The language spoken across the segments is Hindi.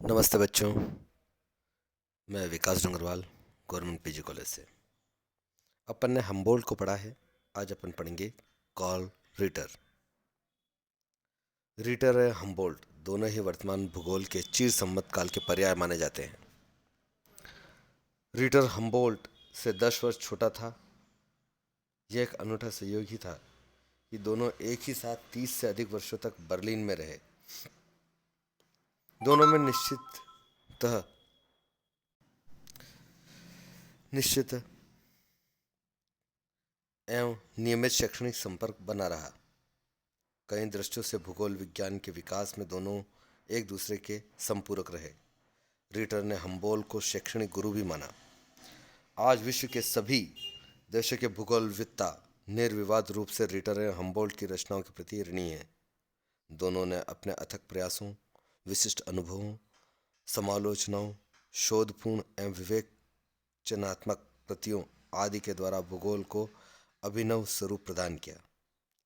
नमस्ते बच्चों। मैं विकास डोंगरवाल, गवर्नमेंट पीजी कॉलेज से। अपन ने हम्बोल्ट को पढ़ा है। आज अपन पढ़ेंगे कार्ल रिटर। रिटर और हम्बोल्ट दोनों ही वर्तमान भूगोल के चिर सम्मत काल के पर्याय माने जाते हैं। रिटर हम्बोल्ट से 10 वर्ष छोटा था। यह एक अनूठा संयोग ही था कि दोनों एक ही साथ 30 से अधिक वर्षों तक बर्लिन में रहे। दोनों में निश्चित एवं नियमित शैक्षणिक संपर्क बना रहा। कई दृष्टियों से भूगोल विज्ञान के विकास में दोनों एक दूसरे के संपूरक रहे। रिटर ने हम्बोल्ट को शैक्षणिक गुरु भी माना। आज विश्व के सभी देशों के भूगोलविद्ता निर्विवाद रूप से रिटर और हम्बोल्ट की रचनाओं के प्रति ऋणी हैं। दोनों ने अपने अथक प्रयासों, विशिष्ट अनुभवों, समालोचनाओं, शोधपूर्ण एवं विवेचनात्मक कृतियों आदि के द्वारा भूगोल को अभिनव स्वरूप प्रदान किया।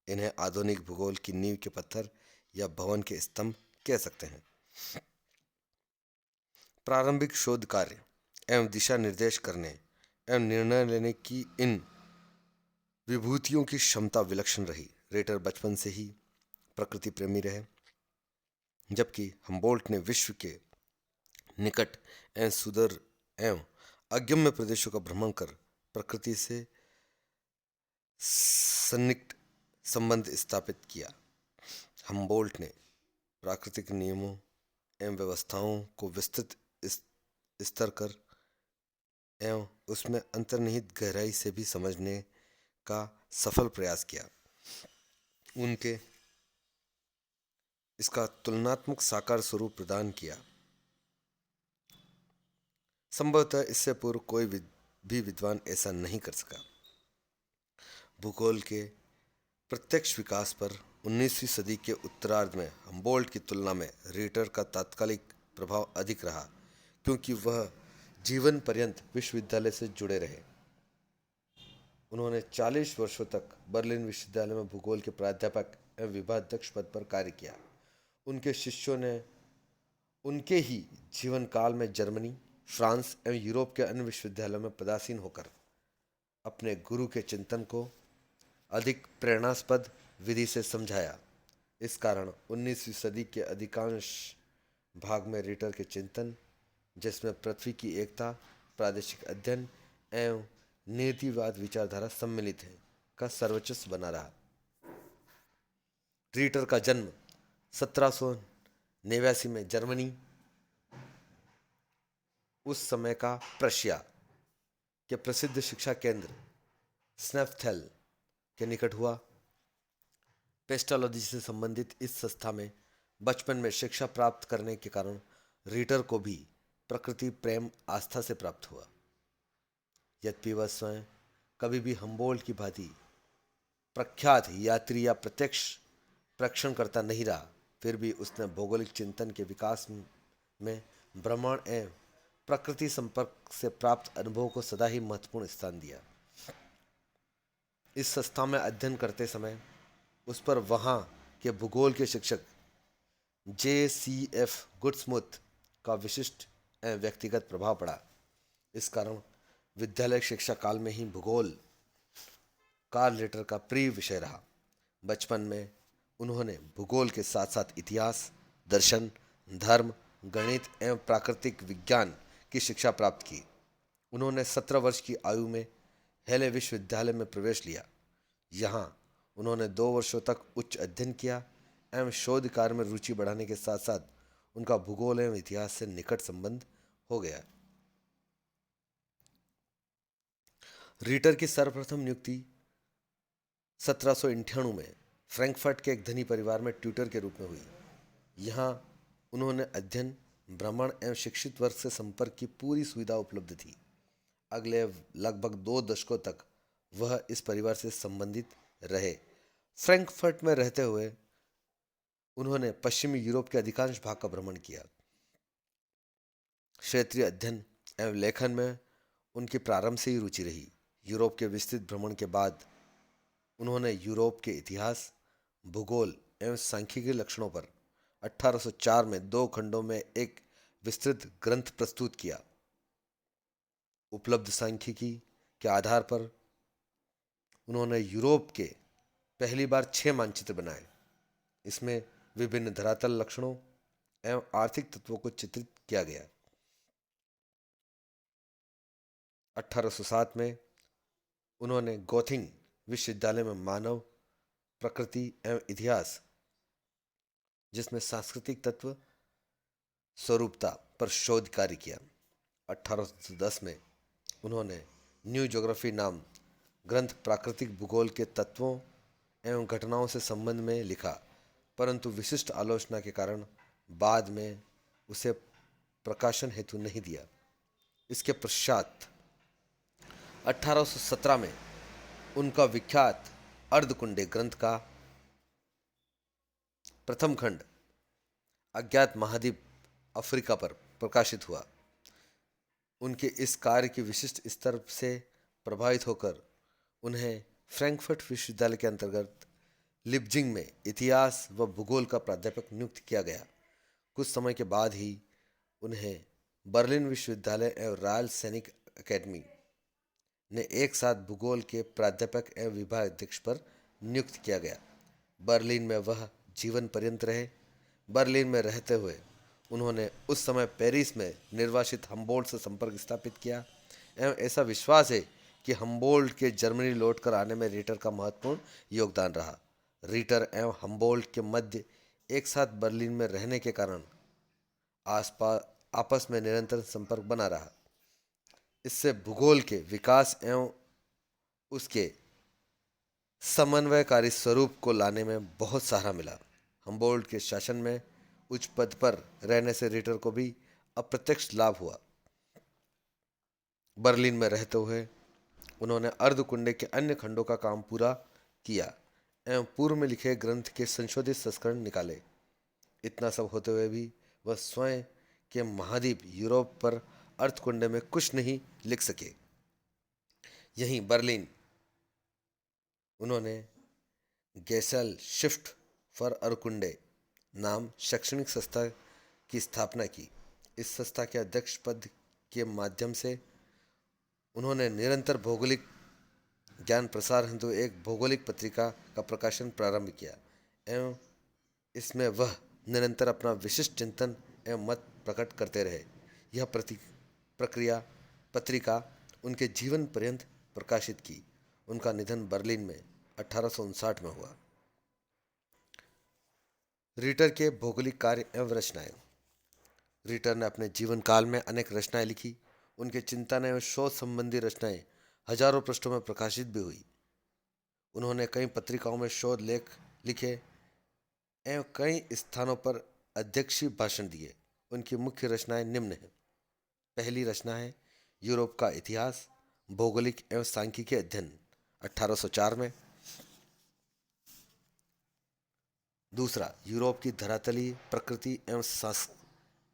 इन्हें आधुनिक भूगोल की नींव के पत्थर या भवन के स्तंभ कह सकते हैं। प्रारंभिक शोध कार्य एवं दिशा निर्देश करने एवं निर्णय लेने की इन विभूतियों की क्षमता विलक्षण रही। रेटर बचपन से ही प्रकृति प्रेमी रहे, जबकि हम्बोल्ट ने विश्व के निकट एवं सुदूर एवं अगम्य प्रदेशों का भ्रमण कर प्रकृति से सन्निकट संबंध स्थापित किया। हम्बोल्ट ने प्राकृतिक नियमों एवं व्यवस्थाओं को विस्तृत स्तर कर एवं उसमें अंतर्निहित गहराई से भी समझने का सफल प्रयास किया। उनके इसका तुलनात्मक साकार स्वरूप प्रदान किया। संभवतः इससे पूर्व कोई भी विद्वान ऐसा नहीं कर सका। भूगोल के प्रत्यक्ष विकास पर 19वीं सदी के उत्तरार्ध में हम्बोल्ट की तुलना में रिटर का तात्कालिक प्रभाव अधिक रहा, क्योंकि वह जीवन पर्यंत विश्वविद्यालय से जुड़े रहे। उन्होंने 40 वर्षों तक बर्लिन विश्वविद्यालय में भूगोल के प्राध्यापक एवं विभागाध्यक्ष पद पर कार्य किया। उनके शिष्यों ने उनके ही जीवन काल में जर्मनी, फ्रांस एवं यूरोप के अन्य विश्वविद्यालयों में पदासीन होकर अपने गुरु के चिंतन को अधिक प्रेरणास्पद विधि से समझाया। इस कारण 19वीं सदी के अधिकांश भाग में रिटर के चिंतन, जिसमें पृथ्वी की एकता, प्रादेशिक अध्ययन एवं नीतिवाद विचारधारा सम्मिलित है, का सर्वोच्च बना रहा। रिटर का जन्म 1789 में जर्मनी, उस समय का प्रशिया, के प्रसिद्ध शिक्षा केंद्र स्नेफ्थेल के निकट हुआ। पेस्टोलॉजी से संबंधित इस संस्था में बचपन में शिक्षा प्राप्त करने के कारण रिटर को भी प्रकृति प्रेम आस्था से प्राप्त हुआ। यद्यपि वह स्वयं कभी भी हम्बोल्ट की भांति प्रख्यात यात्री या प्रत्यक्ष प्रेक्षणकर्ता नहीं रहा, फिर भी उसने भौगोलिक चिंतन के विकास में भ्रमण एवं प्रकृति संपर्क से प्राप्त अनुभव को सदा ही महत्वपूर्ण स्थान दिया। इस संस्था में अध्ययन करते समय उस पर वहाँ के भूगोल के शिक्षक JCF गुडस्मुथ का विशिष्ट एवं व्यक्तिगत प्रभाव पड़ा। इस कारण विद्यालय शिक्षा काल में ही भूगोल कार्ल रिटर का प्रिय विषय रहा। बचपन में उन्होंने भूगोल के साथ साथ इतिहास, दर्शन, धर्म, गणित एवं प्राकृतिक विज्ञान की शिक्षा प्राप्त की। उन्होंने 17 वर्ष की आयु में हेले विश्वविद्यालय में प्रवेश लिया। यहाँ उन्होंने 2 वर्षों तक उच्च अध्ययन किया एवं शोध कार्य में रुचि बढ़ाने के साथ साथ उनका भूगोल एवं इतिहास से निकट संबंध हो गया। रिटर की सर्वप्रथम नियुक्ति 1798 में फ्रैंकफर्ट के एक धनी परिवार में ट्यूटर के रूप में हुई। यहाँ उन्होंने अध्ययन, भ्रमण एवं शिक्षित वर्ग से संपर्क की पूरी सुविधा उपलब्ध थी। अगले लगभग 2 दशकों तक वह इस परिवार से संबंधित रहे। फ्रैंकफर्ट में रहते हुए उन्होंने पश्चिमी यूरोप के अधिकांश भाग का भ्रमण किया। क्षेत्रीय अध्ययन एवं लेखन में उनकी प्रारंभ से ही रुचि रही। यूरोप के विस्तृत भ्रमण के बाद उन्होंने यूरोप के इतिहास, भूगोल एवं सांख्यिकी लक्षणों पर 1804 में 2 खंडों में एक विस्तृत ग्रंथ प्रस्तुत किया। उपलब्ध सांख्यिकी के आधार पर उन्होंने यूरोप के पहली बार 6 मानचित्र बनाए। इसमें विभिन्न धरातल लक्षणों एवं आर्थिक तत्वों को चित्रित किया गया। 1807 में उन्होंने गोथिंग विश्वविद्यालय में मानव प्रकृति एवं इतिहास, जिसमें सांस्कृतिक तत्व स्वरूपता पर शोध कार्य किया। 1810 में उन्होंने न्यू ज्योग्राफी नाम ग्रंथ प्राकृतिक भूगोल के तत्वों एवं घटनाओं से संबंध में लिखा, परंतु विशिष्ट आलोचना के कारण बाद में उसे प्रकाशन हेतु नहीं दिया। इसके पश्चात 1817 में उनका विख्यात अर्धकुंडे ग्रंथ का प्रथम खंड अज्ञात महाद्वीप अफ्रीका पर प्रकाशित हुआ। उनके इस कार्य के विशिष्ट स्तर से प्रभावित होकर उन्हें फ्रैंकफर्ट विश्वविद्यालय के अंतर्गत लिपजिंग में इतिहास व भूगोल का प्राध्यापक नियुक्त किया गया। कुछ समय के बाद ही उन्हें बर्लिन विश्वविद्यालय एवं रॉयल सैनिक अकेडमी ने एक साथ भूगोल के प्राध्यापक एवं विभाग अध्यक्ष पर नियुक्त किया गया। बर्लिन में वह जीवन पर्यंत रहे। बर्लिन में रहते हुए उन्होंने उस समय पेरिस में निर्वासित हम्बोल्ट से संपर्क स्थापित किया एवं ऐसा विश्वास है कि हम्बोल्ट के जर्मनी लौटकर आने में रीटर का महत्वपूर्ण योगदान रहा। रीटर एवं हम्बोल्ट के मध्य एक साथ बर्लिन में रहने के कारण आपस में निरंतर संपर्क बना रहा। इससे भूगोल के विकास एवं उसके समन्वयकारी स्वरूप को लाने में बहुत सहारा मिला। हम्बोल्ट के शासन में उच्च पद पर रहने से रीटर को भी अप्रत्यक्ष लाभ हुआ। बर्लिन में रहते हुए उन्होंने अर्धकुंडे के अन्य खंडों का काम पूरा किया एवं पूर्व में लिखे ग्रंथ के संशोधित संस्करण निकाले। इतना सब होते हुए भी वह स्वयं के महाद्वीप यूरोप पर अर्धकुंडे में कुछ नहीं लिख सके। यहीं बर्लिन उन्होंने गेसेल शिफ्ट फॉर अर्धकुंडे नाम शैक्षणिक संस्था की स्थापना की। इस संस्था के अध्यक्ष पद के माध्यम से उन्होंने निरंतर भौगोलिक ज्ञान प्रसार हेतु एक भौगोलिक पत्रिका का प्रकाशन प्रारंभ किया एवं इसमें वह निरंतर अपना विशिष्ट चिंतन एवं मत प्रकट करते रहे। यह पत्रिका उनके जीवन पर्यंत प्रकाशित की। उनका निधन बर्लिन में 1859 में हुआ। रीटर के भौगोलिक कार्य एवं रचनाएं। रीटर ने अपने जीवन काल में अनेक रचनाएं लिखी। उनके चिंतन एवं शोध संबंधी रचनाएं हजारों पृष्ठों में प्रकाशित भी हुई। उन्होंने कई पत्रिकाओं में शोध लेख लिखे एवं कई स्थानों पर अध्यक्षीय भाषण दिए। उनकी मुख्य रचनाएं निम्न हैं। पहली रचना है यूरोप का इतिहास, भौगोलिक एवं सांख्यिकी अध्ययन 1804 में। दूसरा, यूरोप की धरातलीय प्रकृति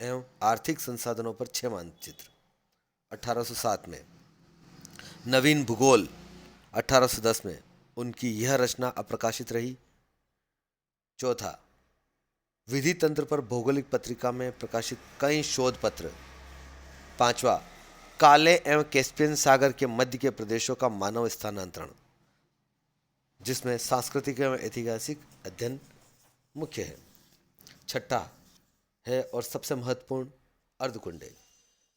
एवं आर्थिक संसाधनों पर 6 मानचित्र 1807 में। नवीन भूगोल 1810 में। उनकी यह रचना अप्रकाशित रही। चौथा, विधि तंत्र पर भौगोलिक पत्रिका में प्रकाशित कई शोध पत्र। पांचवा, काले एवं कैस्पियन सागर के मध्य के प्रदेशों का मानव स्थानांतरण, जिसमें सांस्कृतिक एवं ऐतिहासिक अध्ययन मुख्य है। छठा है और सबसे महत्वपूर्ण अर्धकुंडे।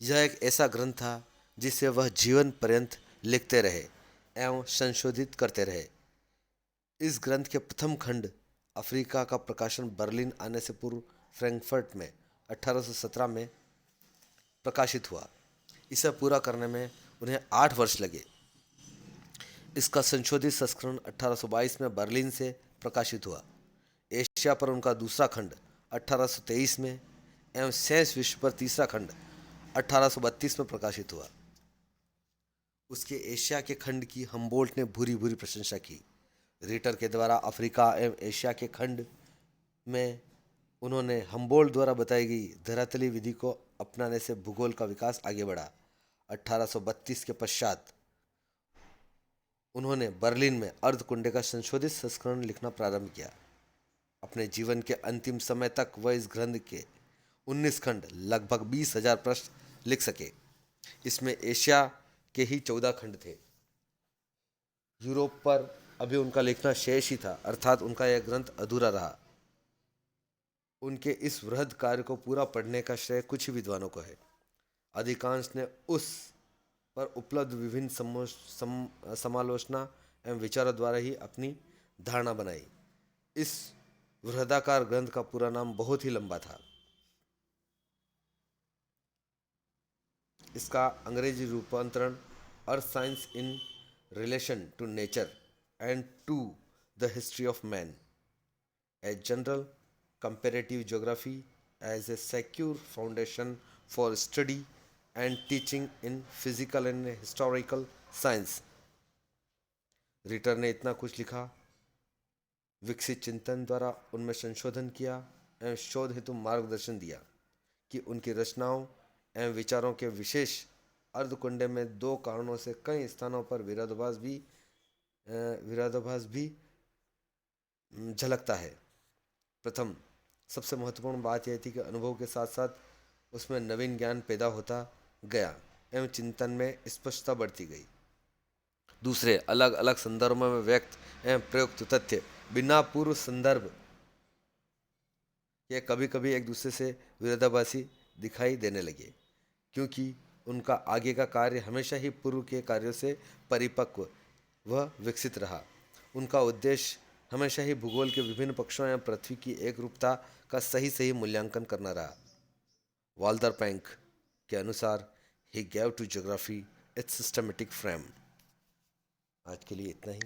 यह एक ऐसा ग्रंथ था जिसे वह जीवन पर्यंत लिखते रहे एवं संशोधित करते रहे। इस ग्रंथ के प्रथम खंड अफ्रीका का प्रकाशन बर्लिन आने से पूर्व फ्रैंकफर्ट में 1817 में प्रकाशित हुआ। इसे पूरा करने में उन्हें 8 वर्ष लगे। इसका संशोधित संस्करण 1822 में बर्लिन से प्रकाशित हुआ। एशिया पर उनका दूसरा खंड 1823 में एवं शेष विश्व पर तीसरा खंड 1832 में प्रकाशित हुआ। उसके एशिया के खंड की हम्बोल्ट ने भूरी भूरी प्रशंसा की। रीटर के द्वारा अफ्रीका एवं एशिया के खंड में उन्होंने हम्बोल्ट द्वारा बताई गई धरातलीय विधि को अपनाने से भूगोल का विकास आगे बढ़ा। 1832 के पश्चात उन्होंने बर्लिन में अर्धकुंडे का संशोधित संस्करण लिखना प्रारंभ किया। अपने जीवन के अंतिम समय तक वह इस ग्रंथ के 19 खंड लगभग 20,000 प्रश्न लिख सके। इसमें एशिया के ही 14 खंड थे। यूरोप पर अभी उनका लिखना शेष ही था, अर्थात उनका यह ग्रंथ अधूरा रहा। उनके इस वृहद कार्य को पूरा पढ़ने का श्रेय कुछ ही विद्वानों को है। अधिकांश ने उस पर उपलब्ध विभिन्न समालोचना एवं विचारों द्वारा ही अपनी धारणा बनाई। इस वृहदाकार ग्रंथ का पूरा नाम बहुत ही लंबा था। इसका अंग्रेजी रूपांतरण earth science in relation to nature and to the history of man, a general comparative geography as a secure foundation for study and teaching in physical and historical science। Ritter ने इतना कुछ लिखा, विकसित चिंतन द्वारा उनमें संशोधन किया एवं शोध हेतु मार्गदर्शन दिया कि उनकी रचनाओं एवं विचारों के विशेष अर्धकुंडे में दो कारणों से कई स्थानों पर विरोधाभास भी झलकता है। प्रथम सबसे महत्वपूर्ण बात यह थी कि अनुभव के साथ साथ उसमें नवीन ज्ञान पैदा होता गया एवं चिंतन में स्पष्टता बढ़ती गई। दूसरे, अलग अलग संदर्भों में व्यक्त एवं प्रयुक्त तथ्य बिना पूर्व संदर्भ के कभी कभी एक दूसरे से विरोधाभासी दिखाई देने लगे, क्योंकि उनका आगे का कार्य हमेशा ही पूर्व के कार्यों से परिपक्व व विकसित रहा। उनका उद्देश्य हमेशा ही भूगोल के विभिन्न पक्षों या पृथ्वी की एक रूपता का सही मूल्यांकन करना रहा। वाल्टर पैंक के अनुसार he gave to geography its systematic frame. आज के लिए इतना ही।